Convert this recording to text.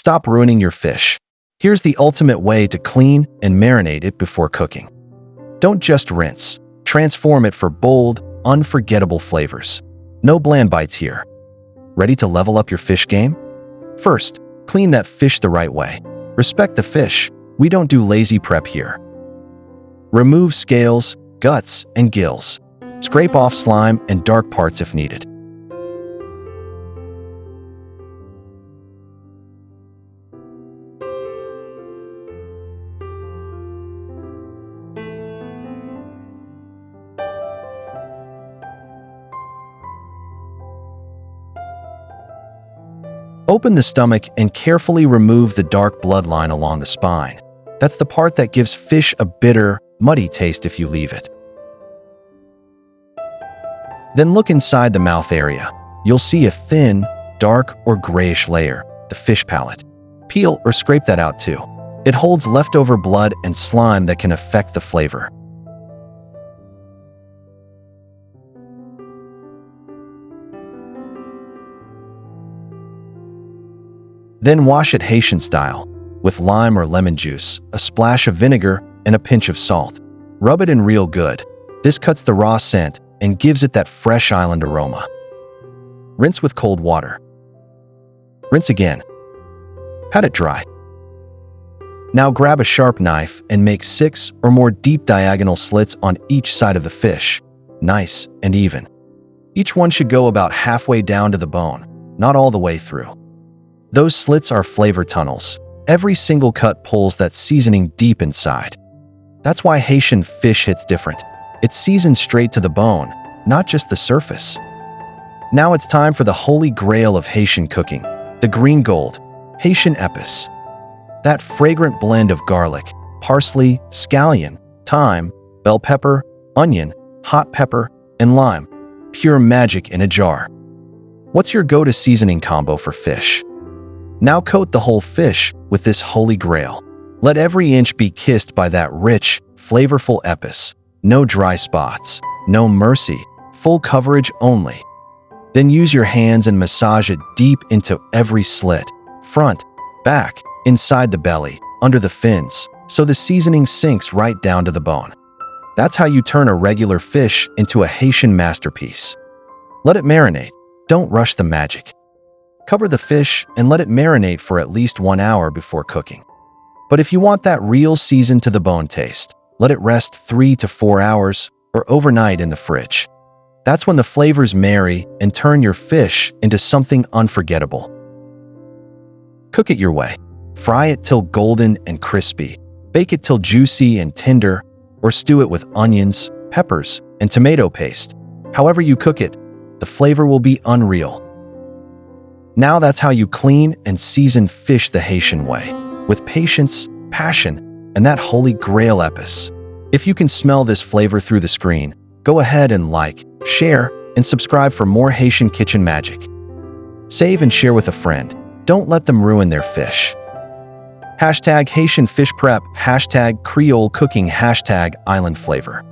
stop ruining your fish. Here's the ultimate way to clean and marinate it before cooking. Don't just rinse. Transform it for bold, unforgettable flavors. No bland bites here. Ready to level up your fish game? First, clean that fish the right way. Respect the fish. We don't do lazy prep here. Remove scales, guts, and gills. Scrape off slime and dark parts if needed. Open the stomach and carefully remove the dark bloodline along the spine. That's the part that gives fish a bitter, muddy taste if you leave it. Then look inside the mouth area. You'll see a thin, dark, or grayish layer, the fish palate. Peel or scrape that out too. It holds leftover blood and slime that can affect the flavor. Then wash it Haitian style, with lime or lemon juice, a splash of vinegar, and a pinch of salt. Rub it in real good. This cuts the raw scent and gives it that fresh island aroma. Rinse with cold water. Rinse again. Pat it dry. Now grab a sharp knife and make 6 or more deep diagonal slits on each side of the fish, nice and even. Each one should go about halfway down to the bone, not all the way through. Those slits are flavor tunnels. Every single cut pulls that seasoning deep inside. That's why Haitian fish hits different. It's seasoned straight to the bone, not just the surface. Now it's time for the holy grail of Haitian cooking, the green gold, Haitian épis. That fragrant blend of garlic, parsley, scallion, thyme, bell pepper, onion, hot pepper, and lime. Pure magic in a jar. What's your go-to seasoning combo for fish? Now coat the whole fish with this holy grail. Let every inch be kissed by that rich, flavorful épis. No dry spots, no mercy, full coverage only. Then use your hands and massage it deep into every slit, front, back, inside the belly, under the fins, so the seasoning sinks right down to the bone. That's how you turn a regular fish into a Haitian masterpiece. Let it marinate. Don't rush the magic. Cover the fish and let it marinate for at least 1 hour before cooking. But if you want that real seasoned to the bone taste, let it rest 3 to 4 hours or overnight in the fridge. That's when the flavors marry and turn your fish into something unforgettable. Cook it your way. Fry it till golden and crispy. Bake it till juicy and tender, or stew it with onions, peppers, and tomato paste. However you cook it, the flavor will be unreal. Now that's how you clean and season fish the Haitian way, with patience, passion, and that holy grail épis. If you can smell this flavor through the screen, go ahead and like, share, and subscribe for more Haitian kitchen magic. Save and share with a friend. Don't let them ruin their fish. #Haitian fish prep, #Creole cooking, #island flavor.